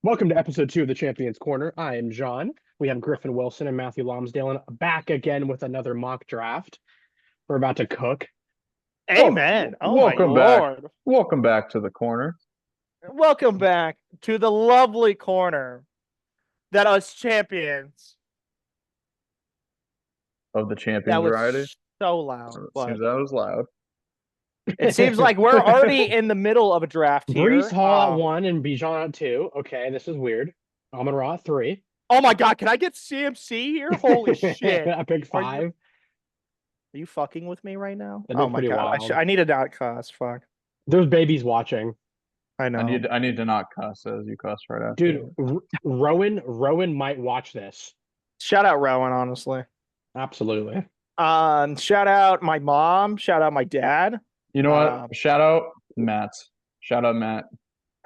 Welcome to episode 2 of the Champions Corner. I am John. We have Griffin Wilson and Matthew Lomsdale back again with another mock draft. We're about to cook. Amen. Oh my Welcome back. Lord. Welcome back to the corner. Welcome back to the lovely corner that us champions. Of the That champions was variety. so loud. But Seems that was loud. it seems like we're already in the middle of a draft here. Brees Hall at 1 and Bijan at 2. Okay, this is weird. Amon-Ra at 3. Oh my God, can I get CMC here? Holy shit. I picked 5. Are you fucking with me right now? That'd be Oh my pretty God. wild. I need a dot cost. Fuck. There's babies watching. I know. I need to not cuss as you cuss right after. Dude, Rowan might watch this. Shout out Rowan, honestly. Absolutely. Shout out my mom. Shout out my dad. You know what? Shout out Matt. Shout out Matt.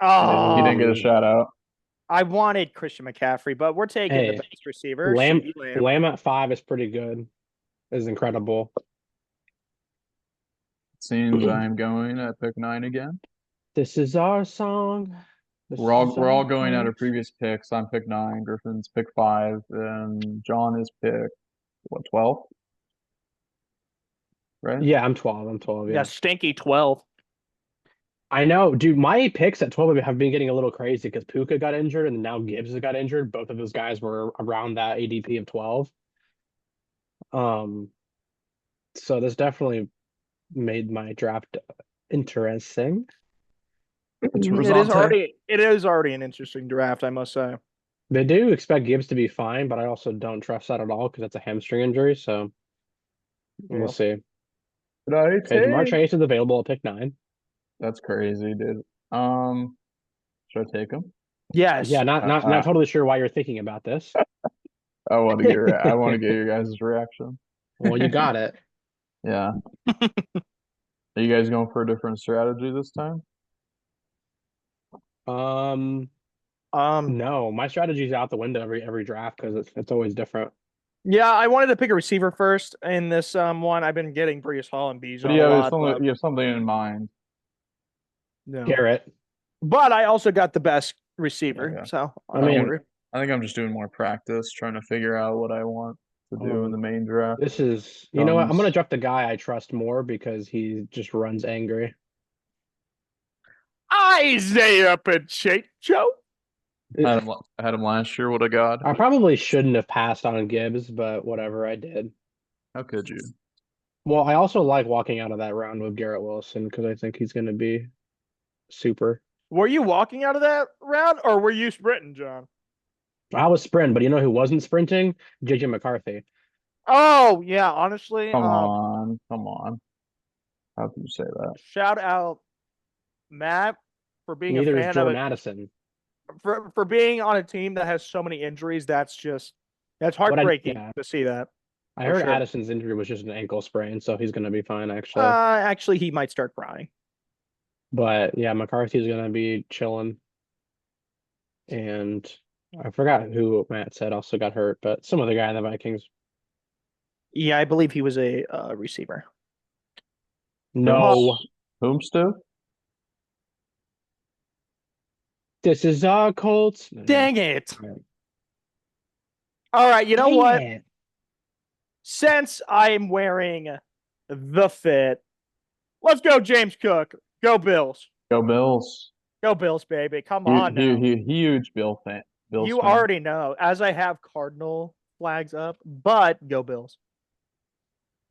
Oh, He didn't get a shout out. I wanted Christian McCaffrey, but we're taking the best receiver. Lamb at 5 is pretty good. Is incredible. Seems I am going at pick 9 again. This is our song. We're all going out of previous picks. I'm pick 9, Griffin's pick 5, and John is pick 12? Right? Yeah, I'm 12. I'm 12. Yeah, stinky 12. I know, dude. My picks at 12 have been getting a little crazy because Puka got injured and now Gibbs got injured. Both of those guys were around that ADP of 12. So this definitely made my draft interesting. It is already an interesting draft, I must say. They do expect Gibbs to be fine, but I also don't trust that at all because that's a hamstring injury. So we'll see. Okay, Jamar Chase is available at pick 9. That's crazy, dude. Should I take him? Yes. Yeah, not totally sure why you're thinking about this. I want to get your guys' reaction. Well, you got it. Yeah. Are you guys going for a different strategy this time? No, my strategy's out the window every draft because it's always different. Yeah, I wanted to pick a receiver first in this one. I've been getting Brees Hall and Bijan a lot. You have something in mind. No. Garrett. But I also got the best receiver. Yeah. So I think I'm just doing more practice, trying to figure out what I want to do in the main draft. This is, you know what? I'm gonna draft the guy I trust more because he just runs angry. Isaiah Pacheco. I had him last year. What a god! I probably shouldn't have passed on Gibbs, but whatever, I did. How could you? Well, I also like walking out of that round with Garrett Wilson because I think he's gonna be super. Were you walking out of that round or were you sprinting, John? I was sprinting, but you know who wasn't sprinting? JJ McCarthy. Oh, yeah, honestly. Come on. How can you say that? Shout out Matt for being Neither a is fan Jordan of it. Addison. For being on a team that has so many injuries, that's heartbreaking to see that. I heard Addison's injury was just an ankle sprain, so he's gonna be fine actually. Actually he might start crying. But yeah, McCarthy's gonna be chilling. And I forgot who Matt said also got hurt, but some other guy in the Vikings. Yeah, I believe he was a receiver. No. Whom, Stu? This is our Colts. Dang it. All right, you know what? Since I'm wearing the fit, let's go James Cook. Go Bills. Go Bills. Go Bills, baby. Come on now. Huge Bill fan. You already know, as I have Cardinal flags up, but go Bills.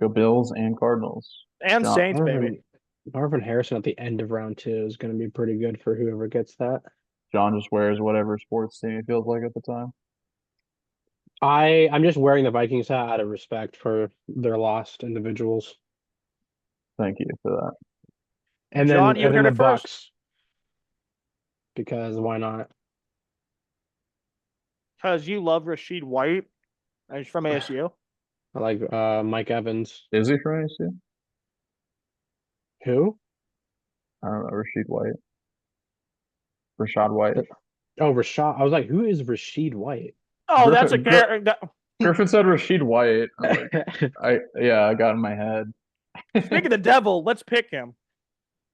Go Bills and Cardinals. And Saints, baby. Marvin Harrison at the end of round 2 is going to be pretty good for whoever gets that. John just wears whatever sports team he feels like at the time. I'm just wearing the Vikings hat out of respect for their lost individuals. Thank you for that. And John, then the Bucks. Because why not? Because you love Rashid White. He's from ASU. I like Mike Evans. Is he from ASU? Who? I don't know. Rashid White. Rashad White. Oh, Rashad. I was like, who is Rashid White? Oh, that's a character. Griffin said Rashid White. I got in my head. Speaking of the devil, let's pick him.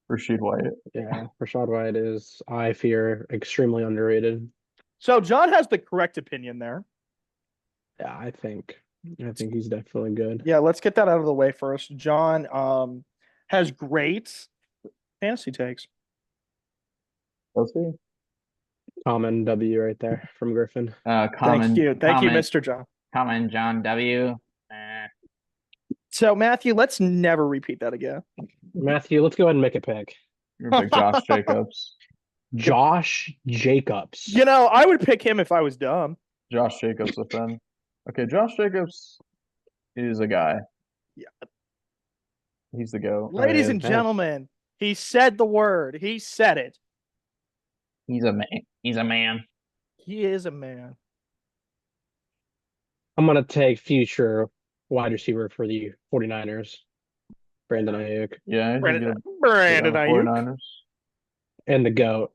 Rashid White. Yeah, Rashad White is, I fear, extremely underrated. So John has the correct opinion there. Yeah, I think he's definitely good. Yeah, let's get that out of the way first. John has great fantasy takes. Let's see. Common W right there from Griffin. Common. Thank you, Mr. John. Common John W. So Matthew, let's never repeat that again. Matthew, let's go ahead and make a pick. You're a big Josh Jacobs. Josh Jacobs. You know, I would pick him if I was dumb. Josh Jacobs a friend. Okay, Josh Jacobs is a guy. Yeah. He's the GOAT. Ladies and gentlemen, he said the word. He said it. He's a man. He's a man. He is a man. I'm going to take future wide receiver for the 49ers, Brandon Ayuk. Yeah, Brandon Ayuk. Ayuk. And the GOAT,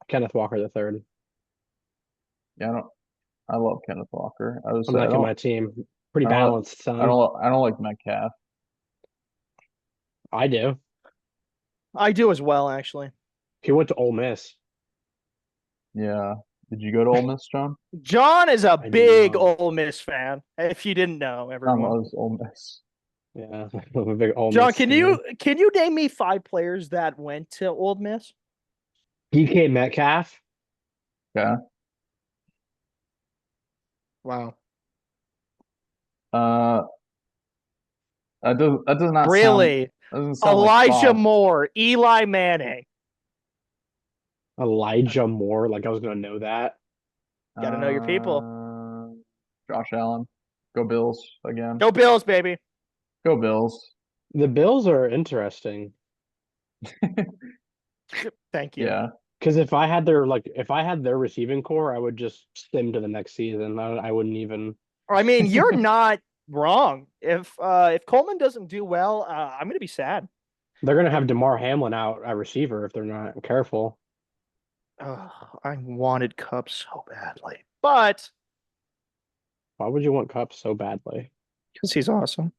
Kenneth Walker III. Yeah, I love Kenneth Walker. I'm liking my team. Pretty balanced, son. I don't like Metcalf. I do. I do as well, actually. He went to Ole Miss. Yeah. Did you go to Ole Miss, John? John is a big Ole Miss fan. If you didn't know, everyone. John loves Ole Miss. Yeah, I'm a big Ole John, Miss can you name me 5 players that went to Ole Miss? DK Metcalf. Yeah. Wow. That does not really sound Elijah like Moore, Eli Manning. Elijah Moore, like I was gonna know that. Gotta know your people. Josh Allen. Go Bills again. Go Bills, baby. Go Bills. The Bills are interesting. Thank you. Yeah. Because if I had their receiving core, I would just stim to the next season. I wouldn't even. I mean, you're not wrong. If Coleman doesn't do well, I'm gonna be sad. They're gonna have DeMar Hamlin out at receiver if they're not careful. I wanted Kupp so badly, but why would you want Kupp so badly? Because he's awesome.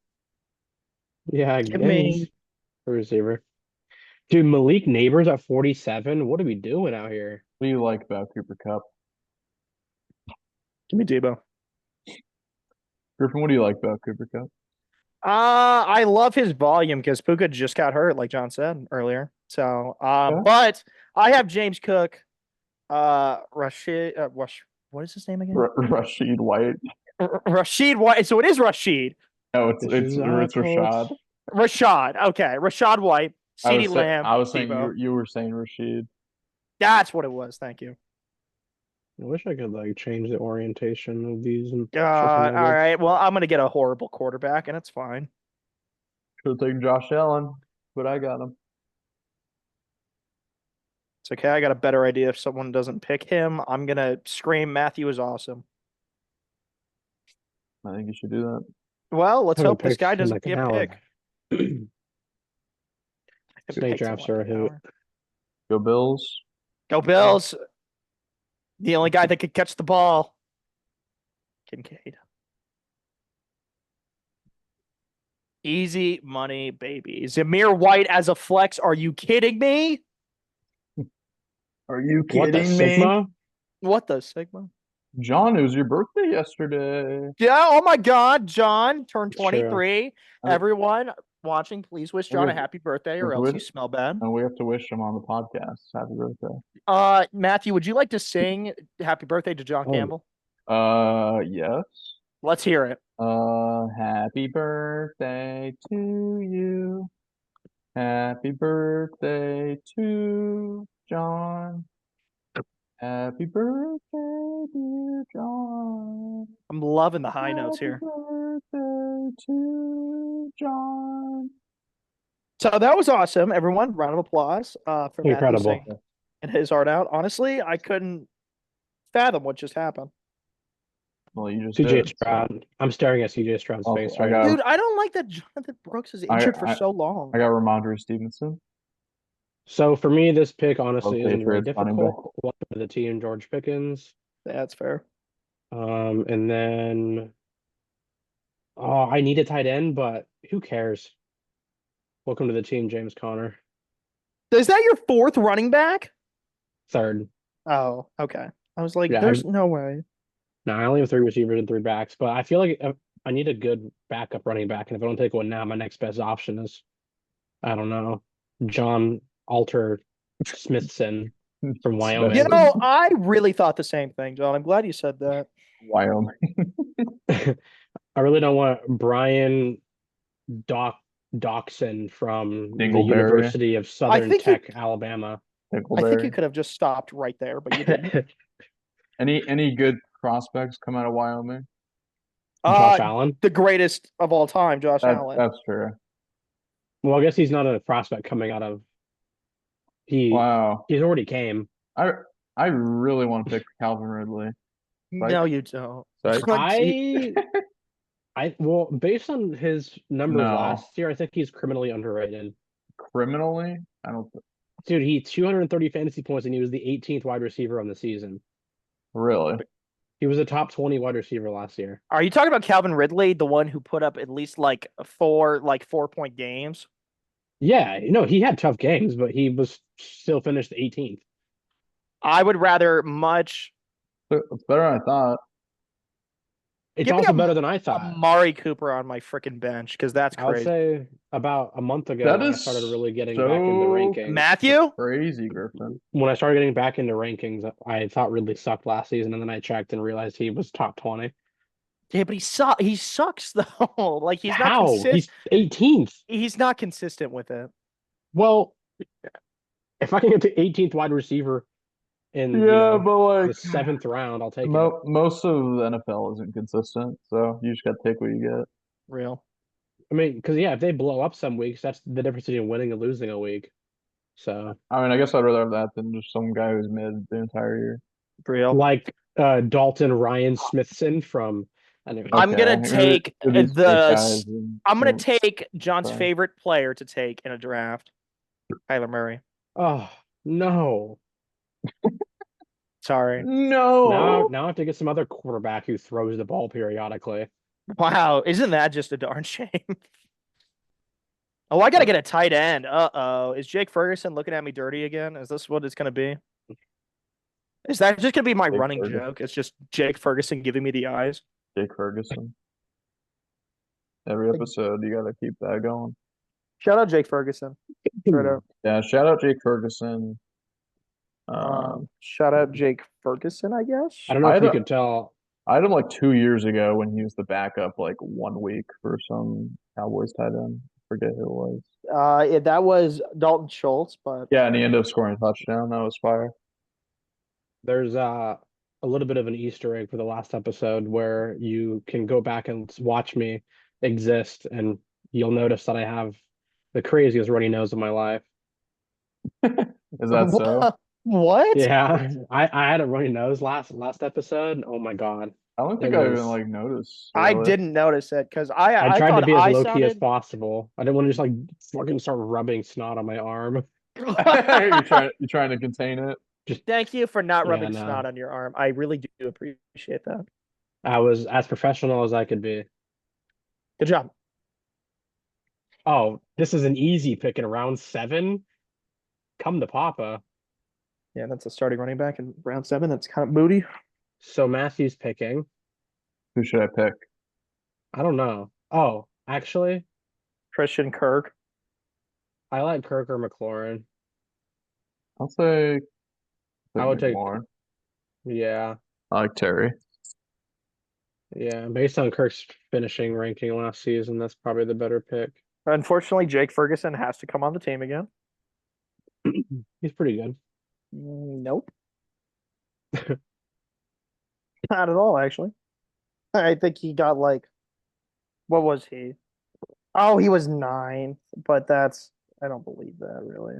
Yeah, I guess. A receiver. Dude, Malik Neighbors at 47. What are we doing out here? What do you like about Cooper Kupp? Give me Debo. Griffin, what do you like about Cooper Kupp? I love his volume because Puka just got hurt, like John said earlier. So, but I have James Cook, Rashid, what is his name again? Rashid White. Rashid White. So it is Rashid. No, it's Rashad. Rashad. Okay, Rashad White. CeeDee Lamb. I was saying you were saying Rashid. That's what it was. Thank you. I wish I could change the orientation of these. All right. Well, I'm gonna get a horrible quarterback, and it's fine. Should have taken Josh Allen, but I got him. It's okay. I got a better idea. If someone doesn't pick him, I'm gonna scream Matthew is awesome. I think you should do that. Well, let's hope this guy doesn't get picked. Snake drafts are a hoot. Go Bills. Go Bills. The only guy that could catch the ball. Kincaid. Easy money, baby. Zamir White as a flex. Are you kidding me? Are you kidding me? What the Sigma? John, it was your birthday yesterday. Yeah. Oh my God. John turned 23. Everyone watching, please wish John a happy birthday or else you smell bad. And we have to wish him on the podcast. Happy birthday. Matthew, would you like to sing happy birthday to John Campbell? Yes. Let's hear it. Happy birthday to you. Happy birthday to John. Happy birthday, dear John. I'm loving the high notes here. Happy birthday to John. So that was awesome, everyone. Round of applause for incredible. Matthew singing and his heart out. Honestly, I couldn't fathom what just happened. Well, you just CJ Stroud. I'm staring at CJ Stroud's face right now. Dude, I don't like that Jonathan Brooks is injured for so long. I got Ramondre Stevenson. So for me, this pick honestly isn't very difficult. Welcome to the team, George Pickens. That's fair. And then I need a tight end, but who cares? Welcome to the team, James Conner. Is that your 4th running back? 3rd. Oh, okay. I was like, Yeah, there's no way. no, I only have three receivers and three backs, but I feel like I need a good backup running back, and if I don't take one now, my next best option is, I don't know, John Alter Smithson from You Wyoming. know, I really thought the same thing, John. I'm glad you said that. Wyoming. I really don't want Brian Doxson from the Dingleberry. University of I Southern think you Tech, Alabama. I think you Dingleberry. could have just stopped right there, but you didn't. Any good prospects come out of Wyoming? Josh Allen. The greatest of all time, Josh Allen. That's true. Well, I guess he's not a prospect coming out of Wow. he's already came. I I really want to pick Calvin Ridley. No, you don't. Psych. Well, based on his numbers No. last year, I think he's criminally underrated. Criminally? I don't Dude, he 230 fantasy points and he was the 18th wide receiver on the season. really. He was a top 20 wide receiver last year. Are you talking about Calvin Ridley, the one who put up at least like 4-point games? Yeah, no, he had tough games, but he was still finished 18th. I would rather much. It's better than I thought. It's Give me also better than I thought. Amari Cooper on my freaking bench because that's I would crazy. say about a month ago That when I is started really getting so back into rankings. Matthew? Crazy, Griffin. When I started getting back into rankings, I thought Ridley sucked last season, and then I checked and realized he was top 20. Yeah, but he sucks though. Like he's not How? consistent. He's 18th. He's not consistent with it. Well, if I can get to 18th wide receiver in but like the 7th round, I'll take it. Most of the NFL isn't consistent, so you just got to take what you get. Real. I mean, because if they blow up some weeks, that's the difference between winning and losing a week. So, I mean, I guess I'd rather have that than just some guy who's mid the entire year. Real. like Dalton Ryan Smithson from. Anyway. I'm gonna take I'm gonna take John's favorite player to take in a draft, Kyler Murray. Oh no! Sorry. No. Now I have to get some other quarterback who throws the ball periodically. Wow, isn't that just a darn shame? Oh, I gotta get a tight end. Uh-oh. Is Jake Ferguson looking at me dirty again? Is this what it's gonna be? Is that just gonna be my running joke? It's just Jake Ferguson giving me the eyes. Jake Ferguson. Every episode, you gotta keep that going. Shout out Jake Ferguson. Yeah, shout out Jake Ferguson. Shout out Jake Ferguson, I guess. I don't know if you could tell. I had him like 2 years ago when he was the backup like 1 week for some Cowboys tight end. Forget who it was. That was Dalton Schultz, but yeah, and he ended up scoring a touchdown. That was fire. There's a little bit of an Easter egg for the last episode where you can go back and watch me exist, and you'll notice that I have the craziest runny nose of my life. Is that so? What? Yeah, I had a runny nose last episode. Oh my god! I don't think I even like noticed. I didn't notice it because I tried to be as low key as sounded... possible. I didn't want to just like fucking start rubbing snot on my arm. You're trying to contain it. Just thank you for not rubbing snot on your arm. I really do appreciate that. I was as professional as I could be. Good job. Oh, this is an easy pick in round 7. Come to Papa. Yeah, that's a starting running back in round 7. That's kind of booty. So Matthew's picking. Who should I pick? I don't know. Oh, actually, Christian Kirk. I like Kirk or McLaurin. I'll say I would McLaurin. Yeah. I like Terry. Yeah, based on Kirk's finishing ranking last season, that's probably the better pick. Unfortunately, Jake Ferguson has to come on the team again. He's pretty good. Nope. Not at all, actually. I think he got like, what was he? Oh, he was 9, but I don't believe that really.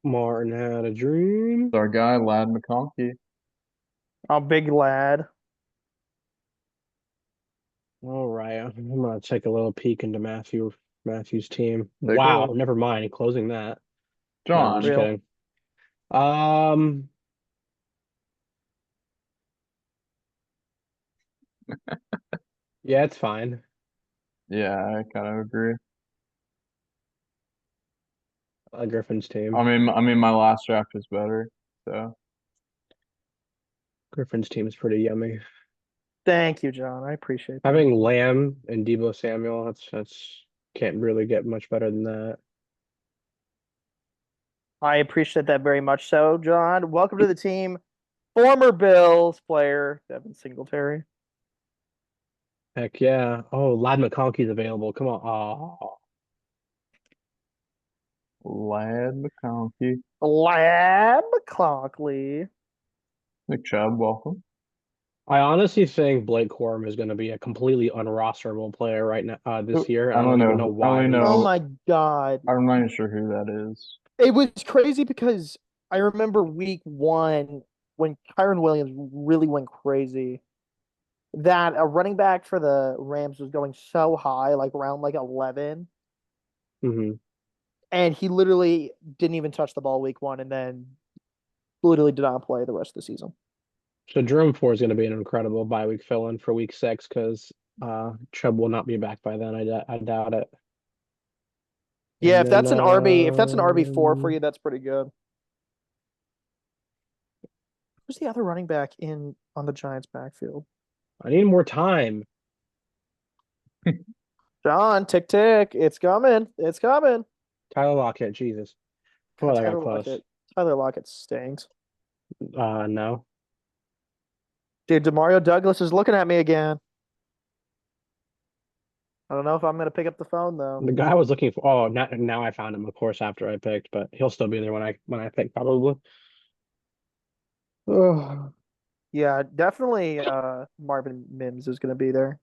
Martin had a dream. It's our guy, Lad McConkey. Oh, big lad. All right, I'm gonna take a little peek into Matthew's team. Take Wow, never mind. Closing that. John, No, I'm just kidding. Yeah, it's fine. Yeah, I kind of agree. Griffin's team. My last draft is better. So Griffin's team is pretty yummy. Thank you, John. I appreciate that. Having Lamb and Debo Samuel, that's can't really get much better than that. I appreciate that very much so, John. Welcome to the team. Former Bills player, Devin Singletary. Heck yeah. Oh, Lad McConkey's available. Come on. Oh, Lad McConkey. Lab McClockley. Nick Chubb, welcome. I honestly think Blake Corum is going to be a completely unrosterable player right now this year. I I don't don't even know. know I why. only Oh know. my God. I'm not even sure who that is. It was crazy because I remember week 1 when Kyron Williams really went crazy that a running back for the Rams was going so high, like around like 11, Hmm. and he literally didn't even touch the ball week 1 and then literally did not play the rest of the season. So Jerome Ford is going to be an incredible bye week fill-in for week 6 because Chubb will not be back by then. I doubt it. Yeah, And if then that's an RB4 for you, that's pretty good. Who's the other running back in on the Giants backfield? I need more time. John, tick tick. It's coming. It's coming. Tyler Lockett, Jesus. God, Oh, that got close. Tyler Lockett stinks. No. Dude, Demario Douglas is looking at me again. I don't know if I'm gonna pick up the phone though. The guy I was looking for. Oh, now I found him, of course, after I picked, but he'll still be there when I pick, probably. Oh. Yeah, definitely Marvin Mims is gonna be there.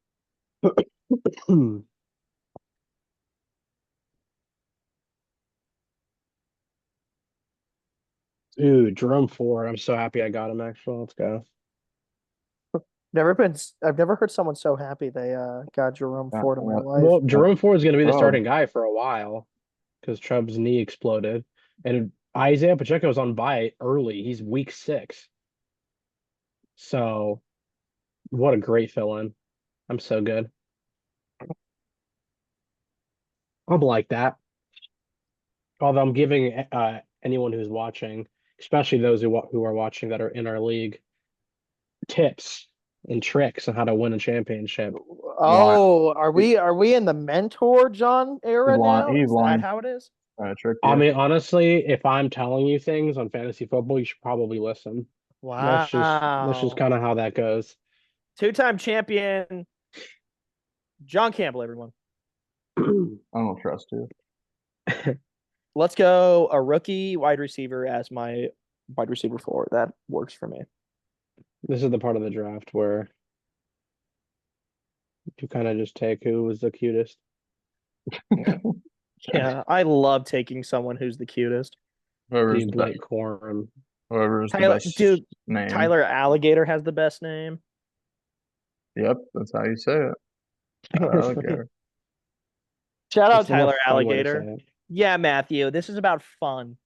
Dude, Jerome Ford. I'm so happy I got him, actually. Let's go. I've never heard someone so happy they got Jerome Ford in my life. Well, Jerome Ford is going to be the Oh. starting guy for a while because Chubb's knee exploded. And Isaiah Pacheco's on bye early. He's week 6. So, what a great fill-in. I'm so good. I'm like that. Although I'm giving anyone who's watching, especially those who are watching that are in our league, tips and tricks on how to win a championship. Oh, are we in the mentor John era now? He's Is that lying. how it is? Trick I you. mean, honestly, if I'm telling you things on fantasy football, you should probably listen. That's just Wow. kind of how that goes. 2-time champion John Campbell, everyone. I don't trust you. Let's go a rookie wide receiver as my wide receiver 4. That works for me. This is the part of the draft where you kind of just take who was the cutest. Yeah, I love taking someone who's the cutest. Whoever's Dude, the Blake best. Corum. Whoever's the Tyler, best dude, name. Tyler Alligator has the best name. Yep, that's how you say it. Alligator. Shout out That's the more Tyler fun way to say Alligator. it. Yeah, Matthew, this is about fun.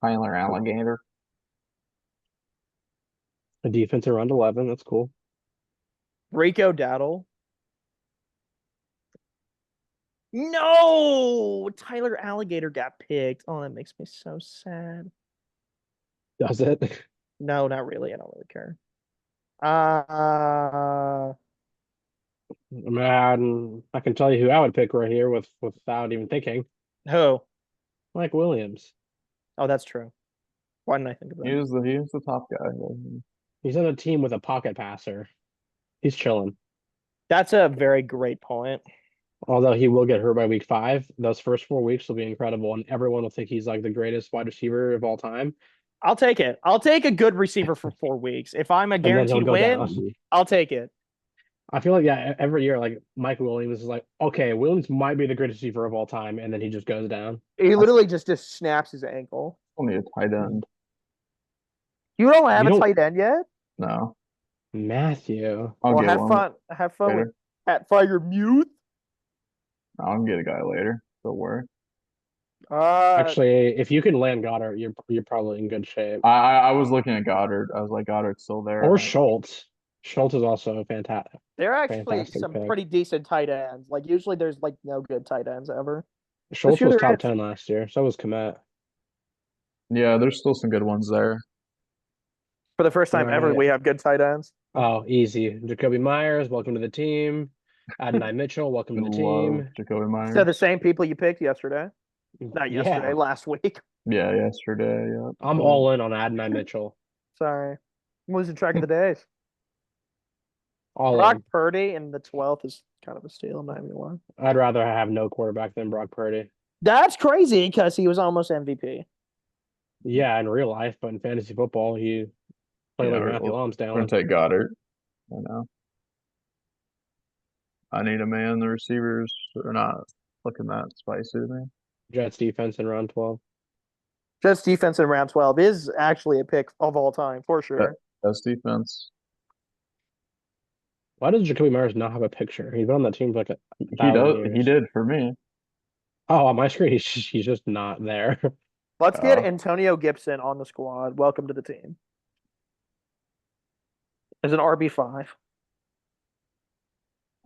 Tyler Alligator. A defense around 11. That's cool. Rico Dowdle. No, Tyler Alligator got picked. Oh, that makes me so sad. Does it? No, not really. I don't really care. Man, I can tell you who I would pick right here without even thinking. Who? Mike Williams. Oh, that's true. Why didn't I think of that? He was the top guy. He's on a team with a pocket passer. He's chilling. That's a very great point. Although he will get hurt by week 5, those first 4 weeks will be incredible, and everyone will think he's like the greatest wide receiver of all time. I'll take it. I'll take a good receiver for 4 weeks. If I'm a And then he'll guaranteed go win, down. I'll take it. I feel like, yeah, every year, like Mike Williams is like, okay, Williams might be the greatest receiver of all time, and then he just goes down. He literally just snaps his ankle. Only a tight end. You don't have You a don't- tight end yet? No. Matthew. I'll Well, get have one fun. Have fun with later. at Fire Mute. I'll get a guy later. Don't worry. Actually, if you can land Goddard, you're probably in good shape. I was looking at Goddard. I was like, Goddard's still there. Or Schultz. Schultz is also fantastic. They're actually Fantastic some pick. pretty decent tight ends. Like usually there's like no good tight ends ever. Schultz year was there top is. 10 last year. So was Komet. Yeah, there's still some good ones there. For the first All time ever, right. we have good tight ends. Oh, easy. Jacoby Myers, welcome to the team. Adonai Mitchell, welcome I to the love team. Jacoby So the Myers. same people you picked yesterday. Not yesterday, Yeah, last week. Yeah, yesterday. Yeah. I'm all in on Adonai Mitchell. Sorry. I'm losing track of the days. All Brock in. Purdy in the 12th is kind of a steal, I'm not even lying. I'd rather have no quarterback than Brock Purdy. That's crazy because he was almost MVP. Yeah, in real life, but in fantasy football, he played Yeah, like we're Matthew gonna Lonsdale. take Goddard. I know. I need a man. The receivers are not looking that spicy to me. Jets defense in round 12. Jets defense in round 12 is actually a pick of all time for That sure. best defense. Why does Jacoby Myers not have a picture? He's been on that team for like a He thousand does. He years. did for me. Oh, on my screen, he's just not there. Let's get Uh, Antonio Gibson on the squad. Welcome to the team. As an RB5.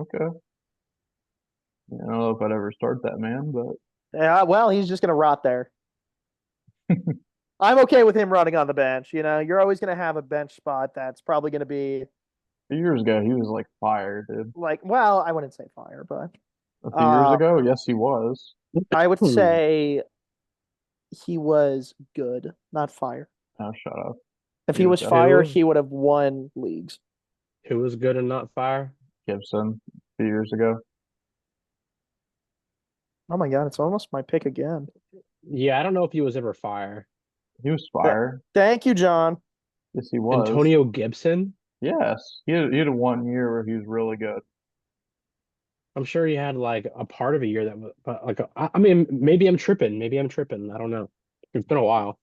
okay. I don't know if I'd ever start that man, but Yeah, well, he's just going to rot there. I'm okay with him running on the bench. You know, you're always going to have a bench spot that's probably going to be a few years ago he was like fire, dude. like, well, I wouldn't say fire, but A few years uh, ago, yes, he was. I would Hmm. say he was good, not fire. Oh, shut up. If He he was was fire, Who he would have won leagues. who was good and not fire? Gibson a few years ago. Oh my God, it's almost my pick again. Yeah, I don't know if he was ever fire. He was Th- fire. Thank you, John. Yes, he was. Antonio Gibson. Yes, he had a 1 year where he was really good. I'm sure he had like a part of a year that was, but like, I mean, maybe I'm tripping. Maybe I'm tripping. I don't know. It's been a while.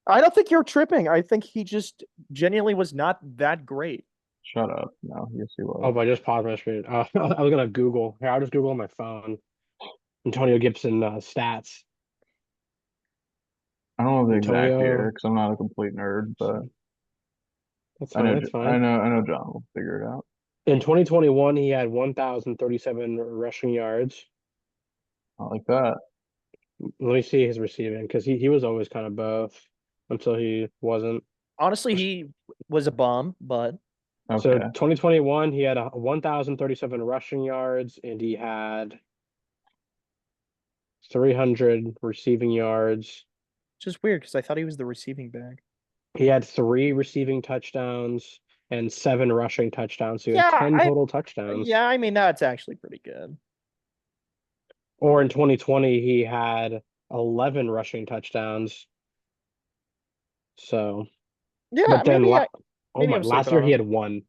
I don't think you're tripping. I think he just genuinely was not that great. Shut up. No, yes, he Oh, was. but I just paused my screen. I was gonna Google. Here, I'll just Google on my phone. Antonio Gibson stats. I don't know the exact year Antonio. because I'm not a complete nerd, but That's I fine. know, That's I fine. know, I know. John will figure it out. In 2021, he had 1,037 rushing yards. I like that. Let me see his receiving because he was always kind of both until he wasn't. Honestly, he was a bum, but So Okay. 2021, he had 1,037 rushing yards and he had 300 receiving yards. just weird because I thought he was the receiving back. He had 3 receiving touchdowns and 7 rushing touchdowns. So he had Yeah, 10 total touchdowns. I mean that's actually pretty good. Or in 2020, he had 11 rushing touchdowns. So, Yeah, but then, oh maybe my, I'm last sleeping year on he him. had one.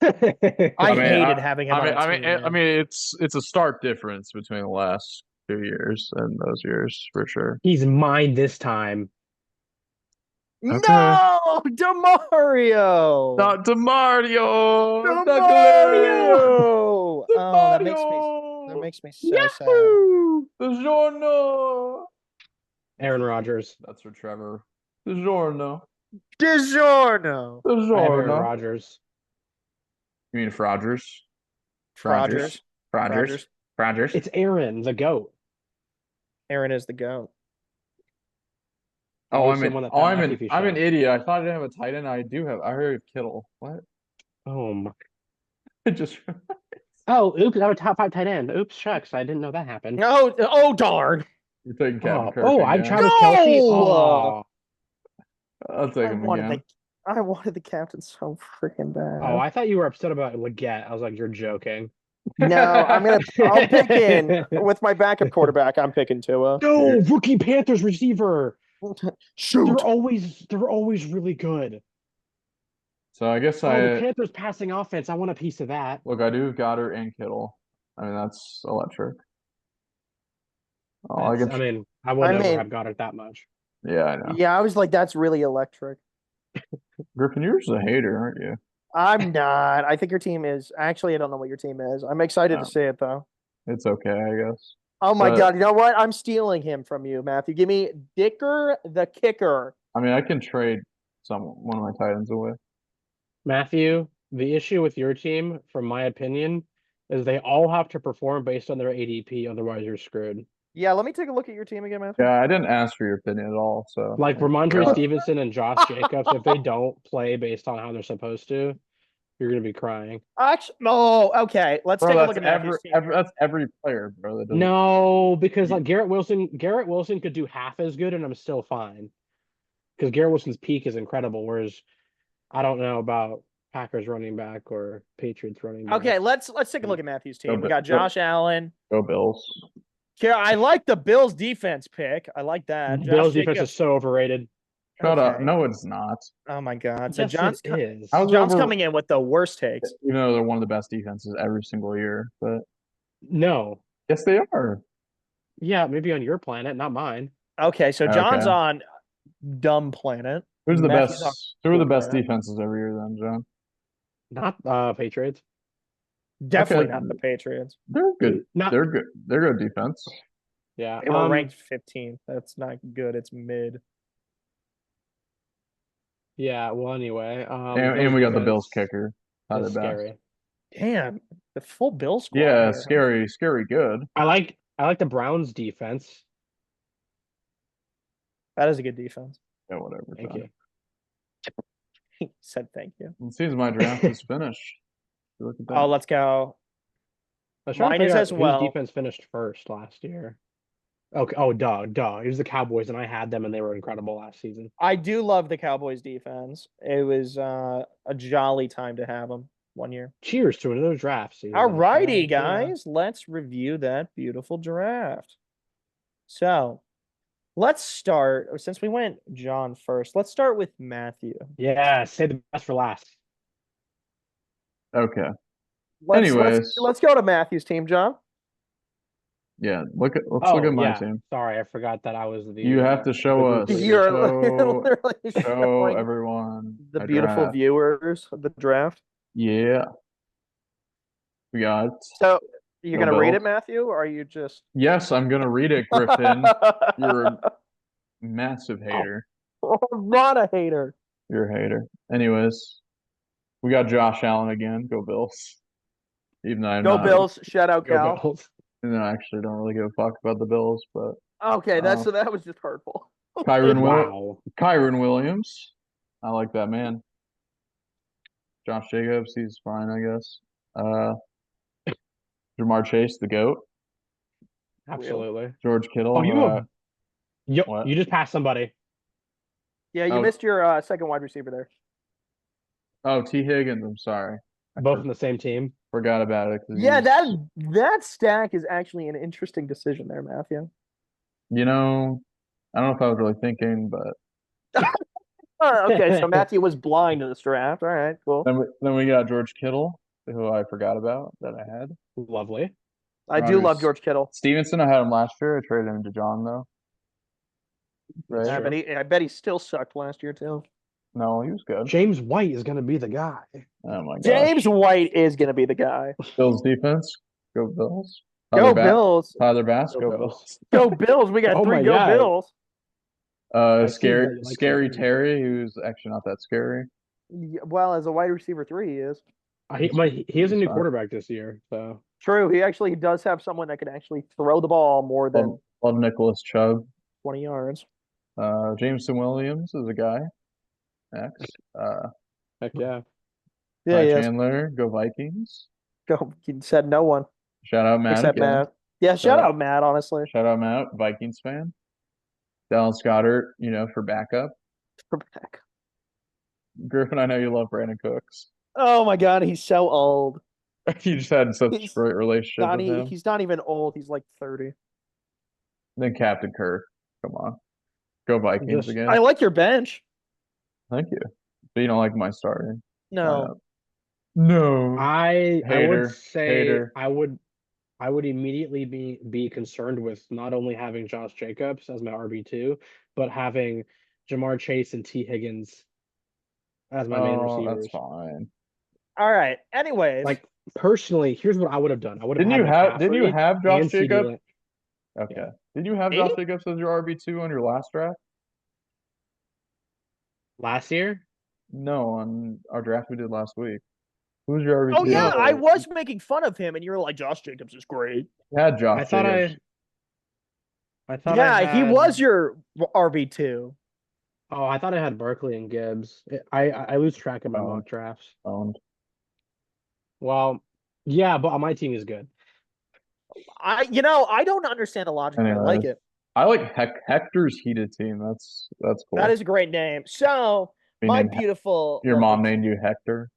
I I mean, hated having him I on mean, a I mean, team, I man. mean, it's a stark difference between the last 2 years and those years for sure. He's mine this time. Okay. No, Demario. Not DeMario, Douglas, Demario. Oh, that DeMario, makes me so sad. Yahoo! DiGiorno. Aaron Rodgers. That's for Trevor. DiGiorno, DiGiorno. I have Aaron DiGiorno. Rodgers. You mean Frogers? Frogers, Frogers. Frogers, Frogers. Frogers. It's Aaron, the GOAT. Aaron is the GOAT. Obviously, I'm on that Pat McAfee I'm an show. idiot. I thought I didn't have a tight end. I do have. I heard of Kittle. What? Oh my. I just Oh, oops! I'm a top 5 tight end. Oops, shucks! I didn't know that happened. Oh, darn. you're taking Captain Oh, Kirk oh! I'm again. Travis Kelsey. No. Oh, I'll take I him wanted again. the I wanted the captain so freaking oh! bad. I thought you were upset about Leggett. I was like, you're joking. No, I'm picking with my backup quarterback. I'm picking Tua. No, rookie Panthers receiver. Shoot. They're always really good. So I guess Oh, the I Panthers passing offense. I want a piece of that. look. I do have Goddard and Kittle. I mean that's electric. Oh, I That's. can. I mean, I I would never mean, have got it that much. Yeah, I know. yeah, I was like, that's really electric. Griffin, you're just a hater, aren't you? I'm not. I think your team is. Actually, I don't know what your team is. I'm excited to No, see it though. it's okay, I guess. Oh my But God. You know what? I'm stealing him from you, Matthew. Give me Dicker the kicker. I mean, I can trade one of my tight ends away. Matthew, the issue with your team, from my opinion, is they all have to perform based on their ADP. Otherwise, you're screwed. Yeah, let me take a look at your team again, Matthew. Yeah, I didn't ask for your opinion at all. So Like I Ramondre forgot. Stevenson and Josh Jacobs, if they don't play based on how they're supposed to, you're gonna be crying. Actually, oh, okay. Let's Bro, take a that's look at Matthew's team here. that's every player, bro. That doesn't. No, because Yeah. like Garrett Wilson could do half as good, and I'm still fine. Because Garrett Wilson's peak is incredible, whereas I don't know about Packers running back or Patriots running back. Okay, let's take a look at Matthew's team. We Go got Josh Allen. Go Bills. Yeah, I like the Bills defense pick. I like that. Bills Josh defense Jacobs. is so overrated. Shut up. Okay. No, it's not. Oh my God. So Yes, John's it is. How's John's over- coming in with the worst takes. Even though they're one of the best defenses every single year, but No. yes, they are. Yeah, maybe on your planet, not mine. Okay, so John's Okay. on dumb planet. Who's the Matthew's on best? Who are the cool best planet. defenses every year then, John? Not Patriots. Definitely Okay. not the Patriots. They're good. Not They're good. They're good defense. yeah. They were ranked 15th. That's not good. It's mid. Yeah, well anyway. And we got the Bills defense kicker. Tyler is Bass. scary. Damn, the full Bill squad. Yeah, here. scary good. I like the Browns defense. That is a good defense. Yeah, whatever. Thank John. you. He said thank you. It seems my draft is finished. Look at that. Oh, let's go. I was trying to Mine is figure out as whose well. defense finished first last year. Okay. Oh, duh. It was the Cowboys, and I had them, and they were incredible last season. I do love the Cowboys defense. It was a jolly time to have them one year. Cheers to another draft season. All righty, Yeah. guys. Let's review that beautiful draft. So let's start, since we went John first, let's start with Matthew. Yeah, say the best for last. Okay. Let's go to Matthew's team, John. Yeah. Let's look at my team. Sorry, I forgot that I was the. You have to show the us. group leader. You're show- literally Show showing everyone the my beautiful draft. viewers of the draft. Yeah. We got. So you're Go gonna read Bills. it, Matthew, or are you just Yes, I'm gonna read it, Griffin. You're a massive hater. I'm not a hater. You're a hater. Anyways, we got Josh Allen again. Go Bills. Even though I'm Go not, Bills. Shout out Go Cal. Bills. even though I actually don't really give a fuck about the Bills, but Okay, so that was just hurtful. Wow. Kyron Williams. I like that man. Josh Jacobs, he's fine, I guess. Jamar Chase, the GOAT. Absolutely. George Kittle. Oh, you what? you just passed somebody. Yeah, you Oh. missed your second wide receiver there. Oh, T. Higgins. I'm sorry. I Both on the same team. forgot about it. 'cause Yeah, he's- that stack is actually an interesting decision there, Matthew. You know, I don't know if I was really thinking, but Okay, so Matthew was blind to this draft. All right, cool. then we got George Kittle, who I forgot about that I had. Lovely. I do love Rodgers. George Kittle. Stevenson, I had him last year. I traded him to John though. Right? Yeah, but I bet he still sucked last year too. No, he was good. James White is gonna be the guy. Oh my gosh. James White is going to be the guy. Bills defense. Go Bills. Go Ba- Bills. Tyler Bass. Go Go Bills. Bills. Go Bills. We got Oh three my Go God. Bills. I see that Scary, you like scary that. Terry, who's actually not that scary. Yeah, well, as a wide receiver 3, he is. He has a new Fine. quarterback this year, so True. He actually does have someone that can actually throw the ball more than Love Nicholas Chubb. 20 yards. Jameson Williams is a guy. Next. heck yeah. Yeah, Ty he is. Chandler. Go Vikings. Go. He said no one Shout out Matt except again. Matt. Yeah, shout out. out Matt, honestly. Shout out Matt, Vikings fan. Dallas Goddard, for backup. For back. Griffin, I know you love Brandon Cooks. Oh my God, he's so old. You just had such He's a great relationship with him. He's not even old. He's like 30. Then Captain Kirk. Come on. Go Vikings Just- again. I like your bench. Thank you. But you don't like my starting. No. No. I Hater, would say hater. I would immediately be concerned with not only having Josh Jacobs as my RB2, but having Jamar Chase and T. Higgins as my main receivers. That's fine. All right. Anyways. Like personally, here's what I would have done. I would have Didn't you have Josh and CeeDee Jacobs? Lamb. Okay. Yeah. Did you have Me? Josh Jacobs as your RB2 on your last draft? Last year? No, on our draft we did last week. Who's your RB2? Oh yeah, No. I was making fun of him, and you were like, "Josh Jacobs is great." You had Josh I thought Jacobs. I thought I Yeah, he was had. your RB2. Oh, I thought I had Barkley and Gibbs. I lose track of my Owned, mock drafts. owned. Well, yeah, but my team is good. I don't understand the logic, but I like Anyways, it. I like Hector's heated team. That's That cool. is a great name. So, Be my named beautiful Your lovely mom named you Hector.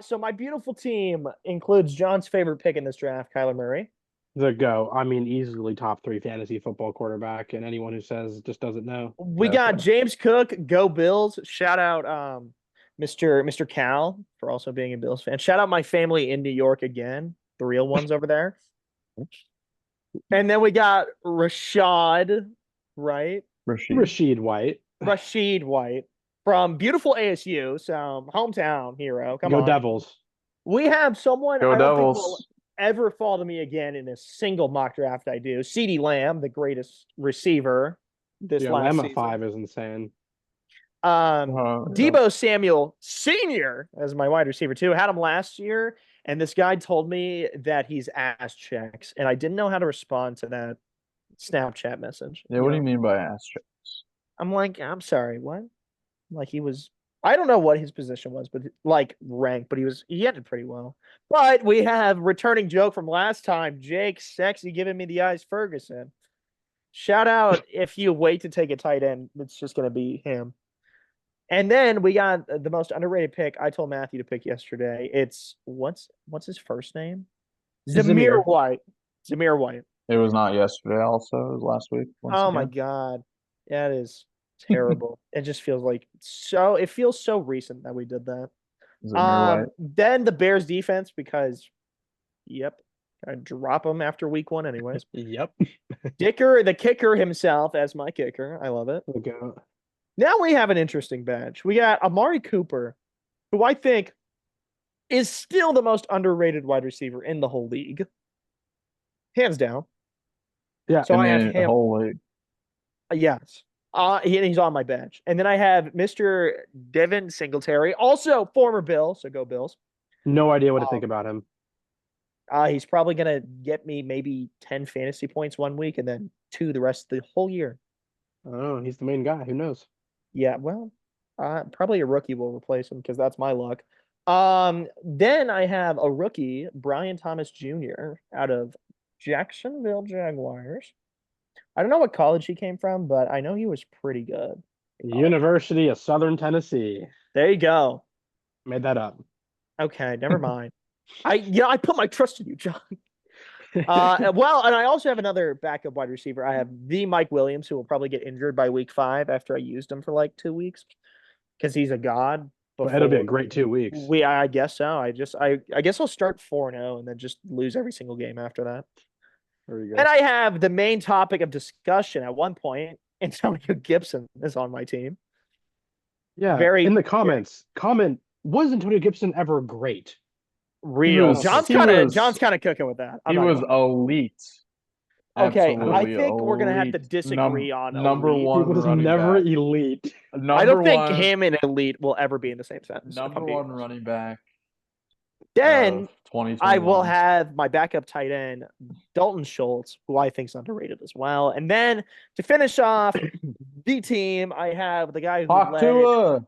so my beautiful team includes John's favorite pick in this draft, Kyler Murray. The go. I mean, easily top three fantasy football quarterback, and anyone who says just doesn't know. We got James Cook, go Bills. Shout out Mr. Cal for also being a Bills fan. Shout out my family in New York again, the real ones over there. And then we got Rashad, right? Rashid White. Rashid White from beautiful ASU, so hometown hero. Come Go on. Devils. We have someone Go I don't think will Devils. ever fall to me again in a single mock draft I do. CeeDee Lamb, the greatest receiver this Yeah, last Lamb at season. 5 is insane. Yeah. Yeah. Samuel Sr. as my wide receiver too. Had him last year, and this guy told me that he's ass checks, and I didn't know how to respond to that Snapchat message. Yeah, what do you mean by ass checks? I'm like, I'm sorry, what? Like he was, I don't know what his position was, but like rank, but he ended pretty well. But we have returning joke from last time, Jake Sexy giving me the eyes Ferguson. Shout out if you wait to take a tight end, it's just gonna be him. And then we got the most underrated pick. I told Matthew to pick yesterday. It's what's his first name? Zamir Zamir. White. Zamir White. It was not yesterday. Also, it was last week. Once Oh my again. god, that is terrible. It just feels like so. It feels so recent that we did that. Zamir White. Then the Bears defense because, yep, I drop them after week 1 anyways. Yep. Dicker, the kicker himself as my kicker. I love it. Okay. Now we have an interesting bench. We got Amari Cooper, who I think is still the most underrated wide receiver in the whole league. Hands down. Yeah. So I have the him. whole league. Yes. He's on my bench. And then I have Mr. Devin Singletary, also former Bill, so go Bills. No idea what to think about him. He's probably going to get me maybe 10 fantasy points 1 week and then 2 the rest of the whole year. Oh, he's the main guy. Who knows? Yeah, well, probably a rookie will replace him because that's my luck. Then I have a rookie, Brian Thomas Jr. out of Jacksonville Jaguars. I don't know what college he came from, but I know he was pretty good. University of Southern Tennessee. There you go. Made that up. Okay, never mind. I put my trust in you, John. Well, and I also have another backup wide receiver. I have the Mike Williams, who will probably get injured by week 5 after I used him for like 2 weeks because he's a god. Well, it'll be a great 2 weeks. I guess so. I guess I'll start 4-0 and then just lose every single game after that. There you go. And I have the main topic of discussion at one point. Antonio Gibson is on my team. Yeah. In the comments, comment, was Antonio Gibson ever great? Real. John's kind of cooking with that. He was elite. Okay, Absolutely I think elite. we're gonna have to disagree on number elite. one. He was running never back. elite. I don't think him and elite will ever be in the same sentence. Number one running back. Then 2021. I will have my backup tight end, Dalton Schultz, who I think is underrated as well. And then to finish off the team, I have the guy who led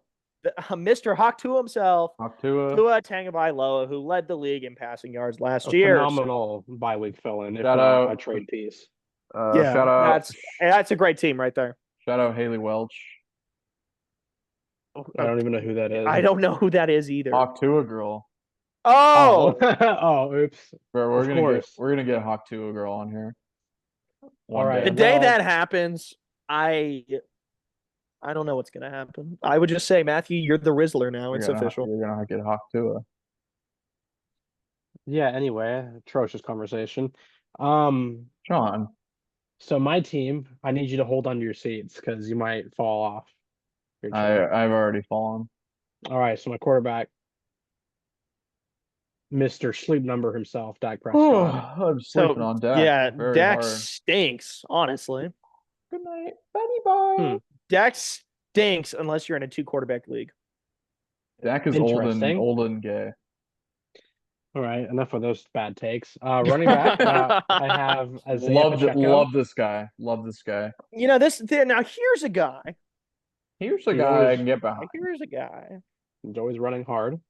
Mr. Hawk Tua himself, Tua Tagovailoa, who led the league in passing yards last year. Phenomenal bye week fill-in, if not a trade piece. Shout out. That's a great team right there. Shout out Haley Welch. I don't even know who that is. I don't know who that is either. Hawk Tua girl. Oh, oh, oops. Bro, we're gonna get Hawk Tua girl on here. All right. The day that happens, I don't know what's gonna happen. I would just say, Matthew, you're the Rizzler now. It's official. You're gonna get Hawk Tua. Yeah. Anyway, atrocious conversation. John. So my team, I need you to hold on to your seats because you might fall off. I've already fallen. All right. So my quarterback, Mr. Sleep Number himself, Dak Prescott. I'm sleeping on Dak. Yeah, Dak hard. Stinks, honestly. Good night, buddy boy. Dak stinks unless you're in a 2 quarterback league. Dak is old and gay. All right, enough of those bad takes. Running back, I have Isaiah Pacheco. Love this guy. Love this guy. Now here's a guy. Here's a He's guy I always can get behind. Here's a guy. he's always running hard.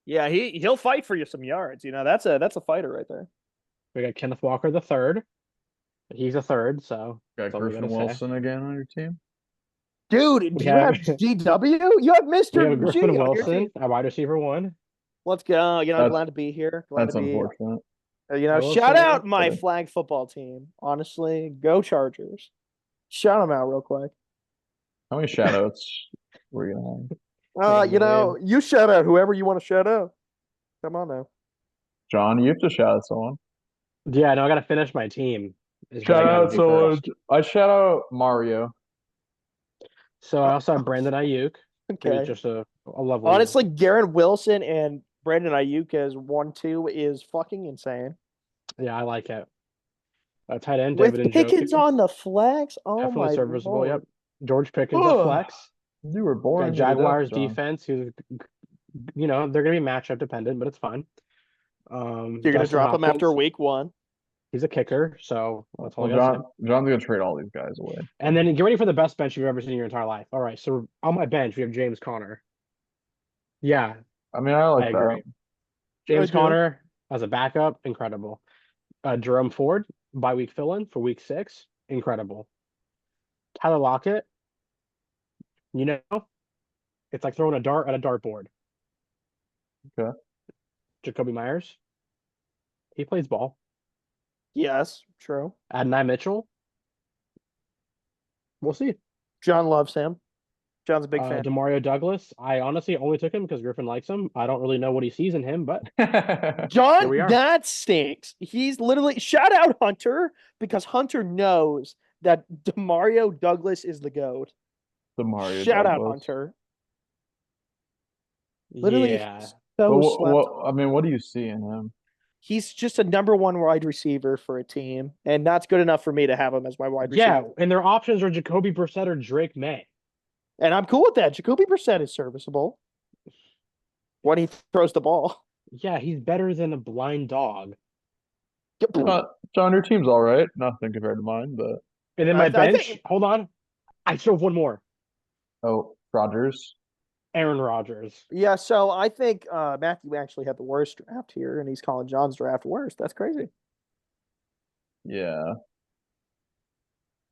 Yeah, he'll fight for you some yards. That's a fighter right there. We got Kenneth Walker the third. He's a third, so Got that's all we Griffin gotta say. Wilson again on your team. Dude, do you have GW? You have we Mr. have G Griffin on your Wilson, team. a wide receiver one. Let's go. I'm That's- glad to be here. Glad That's to be. unfortunate. I will Shout say out my that- flag football team. Honestly, go Chargers. Shout them out real quick. How many shoutouts were you gonna have? You shout out whoever you want to shout out. Come on now. John, you have to shout out someone. Yeah, no, I gotta finish my team. is what I Shout gotta out do someone. first. I shout out Mario. So I also have Brandon Ayuk, who's Okay. just a lovely. Honestly, Garrett Wilson and Brandon Ayuk as 1-2 is fucking insane. Yeah, I like it. Tight end With David Pickens Njoku, on the flex, oh definitely my serviceable. Lord. Yep, George Pickens at Ugh. flex. You were born. Got into the Jaguars death, John. defense, who's they're gonna be matchup dependent, but it's fine. You're gonna Dustin drop him after Hopkins, week 1. he's a kicker, so that's all Well, I gotta say. John's gonna trade all these guys away. And then get ready for the best bench you've ever seen in your entire life. All right, so on my bench we have James Conner. Yeah, I mean, I like I that. agree. James Okay. Conner as a backup, incredible. Jerome Ford, bye week fill-in for week 6, incredible. Tyler Lockett, it's like throwing a dart at a dartboard. Okay. Jacoby Myers, he plays ball. Yes, true. Adonai Mitchell, we'll see. John loves him. John's a big fan. Demario Douglas, I honestly only took him because Griffin likes him. I don't really know what he sees in him, but John, here we are. that stinks. He's literally shout out Hunter because Hunter knows that Demario Douglas is the GOAT. The Mario. Shout out Douglas. Hunter. Literally Yeah. so But slept. I mean, what do you see in him? He's just a number 1 wide receiver for a team, and that's good enough for me to have him as my wide receiver. Yeah, and their options are Jacoby Brissett or Drake May. And I'm cool with that. Jacoby Brissett is serviceable when he throws the ball. Yeah, he's better than a blind dog. John, your team's all right. Nothing compared to mine, but And then my I bench, think- hold on. I still have one more. Rodgers. Aaron Rodgers. Yeah, so I think Matthew actually had the worst draft here, and he's calling John's draft worse. That's crazy. Yeah.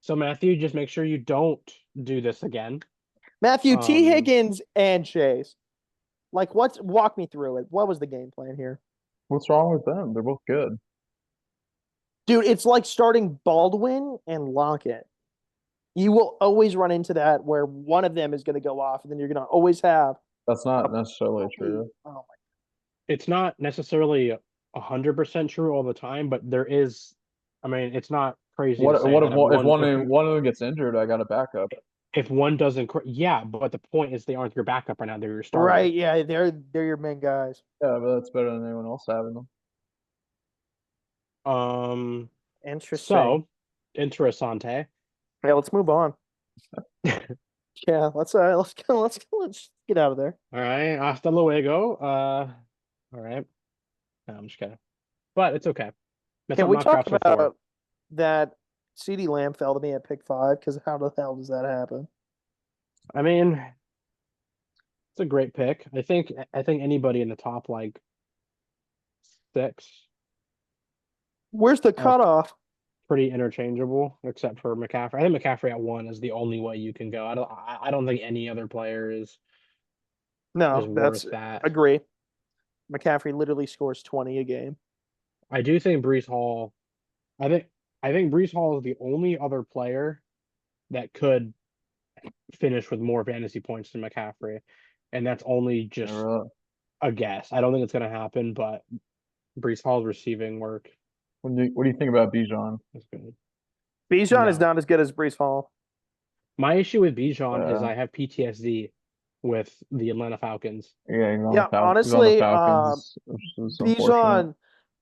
So Matthew, just make sure you don't do this again. Matthew, T. Um, Higgins and Chase. Walk me through it. What was the game plan here? What's wrong with them? They're both good. Dude, it's like starting Baldwin and Lockett. You will always run into that where one of them is going to go off, and then you're going to always have. That's not necessarily true. Oh my. It's not necessarily 100% true all the time, but there is. I mean, it's not crazy. What to say if that one of them gets injured? I got a backup. if one doesn't? Yeah, but the point is they aren't your backup right now. They're your starter. Right? Yeah, they're your main guys. Yeah, but that's better than anyone else having them. Interesting. So interessante. Yeah, let's move on. Yeah, let's get out of there. All right, hasta luego. All right. No, I'm just kidding, but it's okay. That's Can what we mock talk drafts are for. about that CeeDee Lamb fell to me at pick 5? Because how the hell does that happen? I mean, it's a great pick. I think anybody in the top like 6, Where's the cutoff? pretty interchangeable, except for McCaffrey. I think McCaffrey at 1 is the only way you can go. I don't think any other player is No, that's worth that. agree. McCaffrey literally scores 20 a game. I do think Brees Hall. I think Brees Hall is the only other player that could finish with more fantasy points than McCaffrey, and that's only just a guess. I don't think it's going to happen, but Brees Hall's receiving work What do you think about Bijan? is good. Bijan is No. not as good as Brees Hall. My issue with Bijan is Yeah. I have PTSD with the Atlanta Falcons. Yeah, he's on Yeah, the honestly, Falcons, which is unfortunate.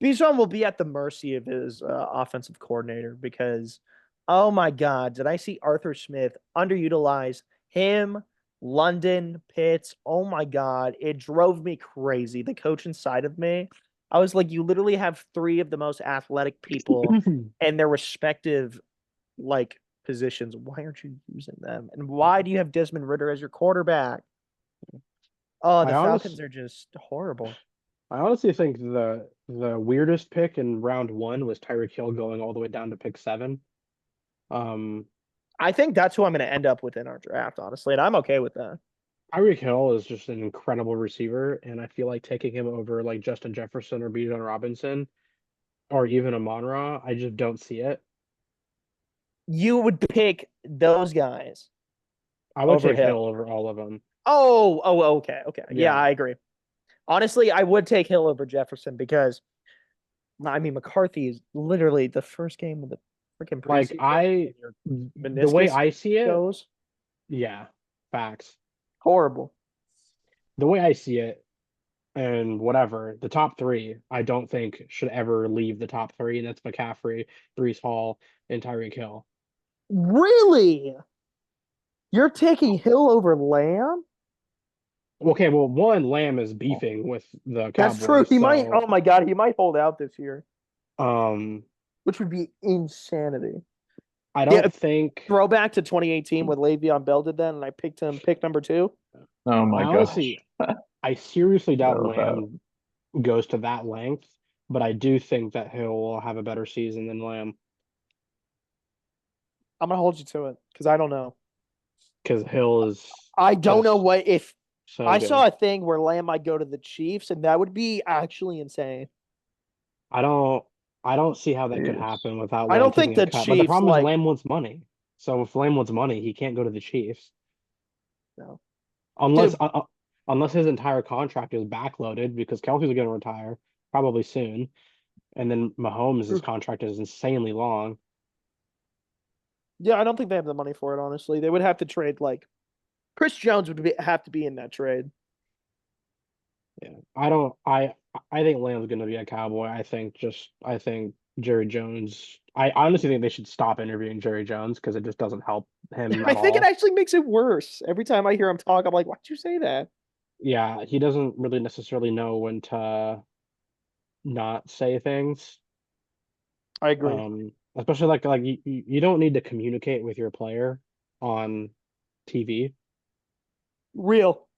Bijan will be at the mercy of his offensive coordinator because, oh my God, did I see Arthur Smith underutilize him, London, Pitts? Oh my God, it drove me crazy. The coach inside of me I was like, you literally have three of the most athletic people in their respective like positions. Why aren't you using them? And why do you have Desmond Ritter as your quarterback? Oh, the I honest, Falcons are just horrible. I honestly think the weirdest pick in round one was Tyreek Hill going all the way down to pick 7. Um, I think that's who I'm going to end up with in our draft, honestly, and I'm okay with that. Tyreek Hill is just an incredible receiver, and I feel like taking him over like Justin Jefferson or Bijan Robinson or even Amon-Ra, I just don't see it. You would pick those guys I would over take Hill. Hill over all of them. Oh, okay, okay. Yeah, Yeah. I agree. Honestly, I would take Hill over Jefferson because I mean McCarthy is literally the first game of the freaking Like preseason. I, Your the way meniscus I see it, goes yeah, facts. horrible. The way I see it, and whatever, the top three, I don't think should ever leave the top three, and that's McCaffrey, Brees Hall, and Tyreek Hill. Really? You're taking Hill over Lamb? Okay, well, one, Lamb is beefing with the That's true. Cowboys, He might. so Oh my God, he might hold out this year, um, which would be insanity. I Yeah, don't think. throwback to 2018 with Le'Veon Bell did that, and I picked him pick number 2. Oh my I gosh. honestly, I seriously Forgot doubt about that. Lamb goes to that length, but I do think that Hill will have a better season than Lamb I'm gonna hold you to it because I don't know. because Hill is I don't know just what if so I saw good. a thing where Lamb might go to the Chiefs, and that would be actually insane. I don't, I don't see how that could Jeez. happen without I Lamb don't think taking a the cut. But the Chiefs problem is like Lamb wants money. So if Lamb wants money, he can't go to the Chiefs no, unless dude. unless his entire contract is backloaded because Kelsey's going to retire probably soon, and then Mahomes' contract is insanely long. Yeah, I don't think they have the money for it. Honestly, they would have to trade like Chris Jones have to be in that trade. Yeah, I don't. I think Lamb's going to be a Cowboy. I think Jerry Jones. I honestly think they should stop interviewing Jerry Jones because it just doesn't help him I at think it all. actually makes it worse. Every time I hear him talk, I'm like, why'd you say that? Yeah, he doesn't really necessarily know when to not say things. I agree. Especially like you don't need to communicate with your player on TV. Real.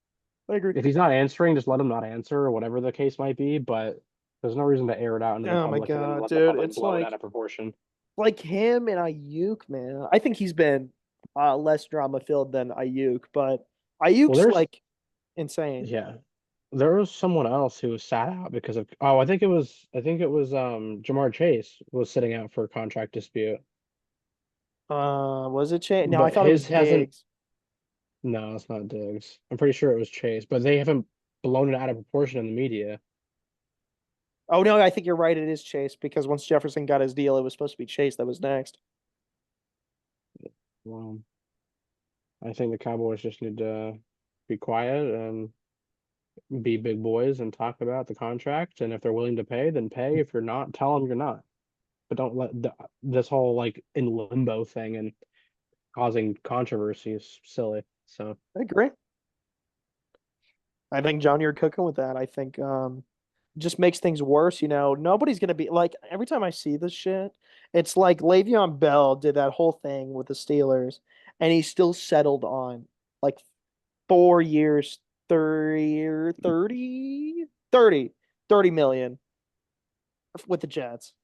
I agree. If he's not answering, just let him not answer or whatever the case might be. But there's no reason to air it out into the Oh my public and then God, let the dude. public It's blow it out of proportion. like him and Ayuk, man. I think he's been less drama filled than Ayuk, but Well, Ayuk's there's like insane. yeah, there was someone else who was sat out because of I think it was Jamar Chase was sitting out for a contract dispute, Was it Chase? No, I but thought it his was hasn't. Diggs. No, it's not Diggs. I'm pretty sure it was Chase, but they haven't blown it out of proportion in the media. Oh no, I think you're right. It is Chase because once Jefferson got his deal, it was supposed to be Chase that was next. Well, I think the Cowboys just need to be quiet and be big boys and talk about the contract. And if they're willing to pay, then pay. If you're not, tell them you're not. But don't let this whole like in limbo thing and causing controversy is silly. So I agree. I think John, you're cooking with that. I think just makes things worse. Nobody's gonna be like every time I see this shit, it's like Le'Veon Bell did that whole thing with the Steelers, and he still settled on like 4 years, 30 or 30 million with the Jets.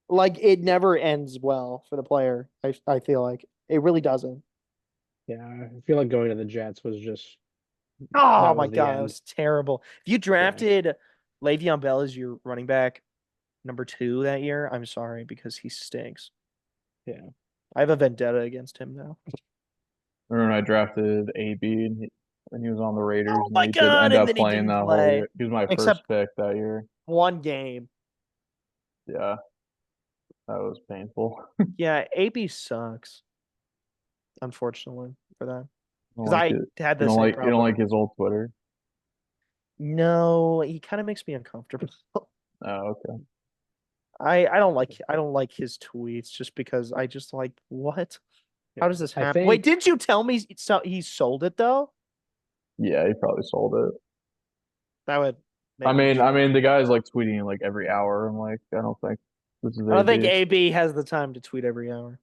Like it never ends well for the player. I feel like it really doesn't. yeah, I feel like going to the Jets was just Oh that my was the God, that end. was terrible. If you Yeah, drafted Le'Veon Bell as your running back number 2 that year, I'm sorry because he stinks. yeah. I have a vendetta against him now. Remember when I drafted AB when he was on the Raiders Oh and my then he did God, end and up then he playing didn't that whole play year. He was my first except pick that year. one game. Yeah, that was painful. Yeah, AB sucks, unfortunately for that. I don't Because like I it. had You the don't same like you don't problem. like his old Twitter. No, he kind of makes me uncomfortable. Oh, okay. I don't like his tweets just because I just like what? Yeah. How does this I happen? Wait, think didn't you tell me he sold it though? Yeah, he probably sold it. That would I making mean, sure. I mean, the guy's like tweeting like every hour. I'm like, I don't think this is I don't think AB. AB has the time to tweet every hour.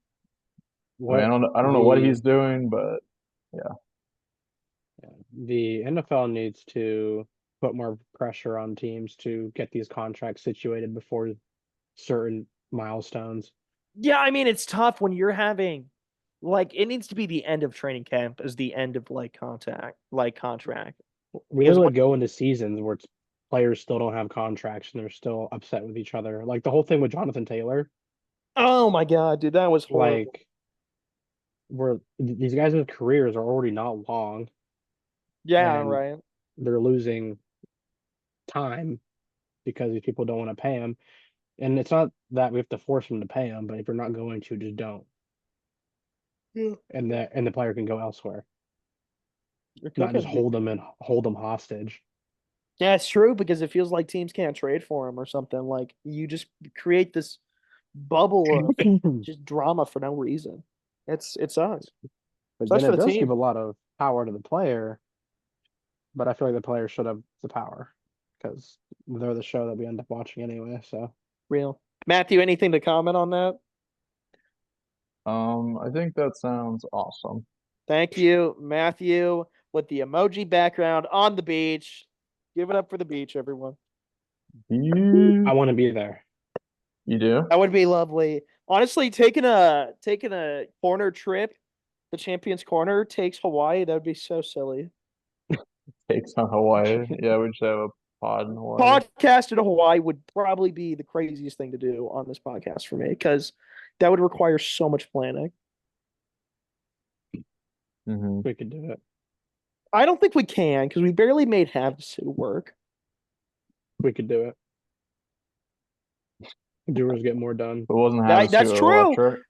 I mean, What I don't know what he's doing, but the NFL needs to put more pressure on teams to get these contracts situated before certain milestones. Yeah, I mean it's tough when you're having like it needs to be the end of training camp as the end of contract. We Because literally what go into seasons where players still don't have contracts and they're still upset with each other. Like the whole thing with Jonathan Taylor, oh my god, dude, that was horrible. like where these guys' careers are already not long Yeah, and right. they're losing time because these people don't want to pay them. And it's not that we have to force them to pay them, but if you're not going to, just don't. Yeah. And the player can go elsewhere, Your cook not has just to be. hold them hostage. Yeah, it's true because it feels like teams can't trade for him or something. Like you just create this bubble of just drama for no reason. It sucks. But Sucks then for it the does give team. a lot of power to the player, but I feel like the player should have the power because they're the show that we end up watching anyway. So Real. Matthew, anything to comment on that? I think that sounds awesome. Thank you, Matthew, with the emoji background on the beach. Give it up for the beach, everyone. You I want to be there. you do? That would be lovely. Honestly, taking a corner trip, the Champions Corner takes Hawaii. That would be so silly. Takes on Hawaii. Yeah, we should have a pod in Hawaii. Podcast in Hawaii would probably be the craziest thing to do on this podcast for me because that would require so much planning. Hmm. We could do it. I don't think we can because we barely made Havasu work. We could do it. Doers get more done. It wasn't That's Havasu true. Electric.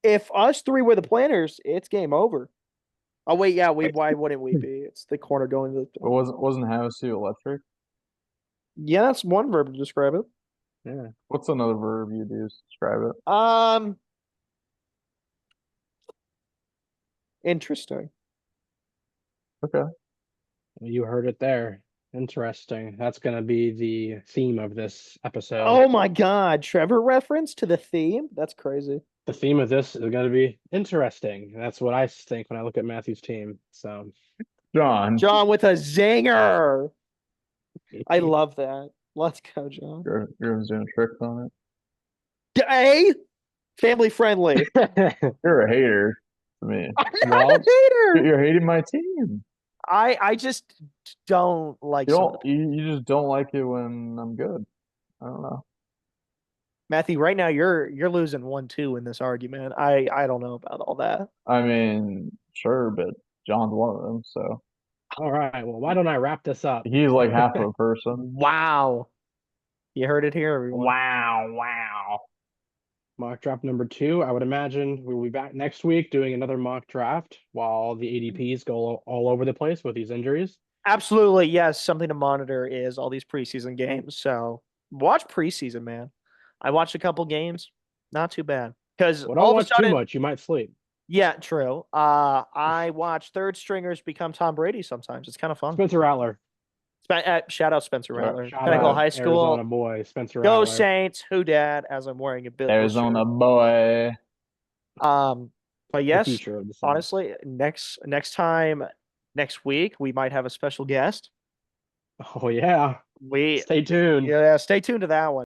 If us three were the planners, it's game over. Oh wait, yeah, why wouldn't we be? It's the corner going to It the wasn't Havasu Electric. Yeah, that's one verb to describe it. Yeah. What's another verb you'd use to describe it? Interesting. Okay. You heard it there. Interesting. That's going to be the theme of this episode. Oh my God, Trevor reference to the theme? That's crazy. The theme of this is going to be interesting. That's what I think when I look at Matthew's team. So, John, John with a zinger. I love that. Let's go, John. you're doing tricks on it. Hey, family friendly. You're a hater to me. I'm not Well, a hater. You're hating my team. I just don't like You some don't of the- you just don't like it when I'm good. I don't know. Matthew, right now you're losing 1-2 in this argument. I don't know about all that. I mean, sure, but John's one of them, so all right. Well, why don't I wrap this up? he's like half of a person. Wow. You heard it here, everyone. Wow. Mock draft number 2. I would imagine we'll be back next week doing another mock draft while the ADPs go all over the place with these injuries. Absolutely, yes. Something to monitor is all these preseason games. So watch preseason, man. I watched a couple games, not too bad. Because Well, all don't of a watch too sudden, much. You might sleep. yeah, true. I watch third stringers become Tom Brady sometimes. It's kind of fun. Spencer Rattler. Shout out Spencer Rattler. Shout Pinnacle out High School. Arizona boy, Spencer Go Rattler. Saints. Who dad? As I'm wearing a Bills Arizona shirt. boy. But The yes, future of the Saints. honestly, next time, next week we might have a special guest. Oh yeah. We Stay tuned. Yeah, stay tuned to that one.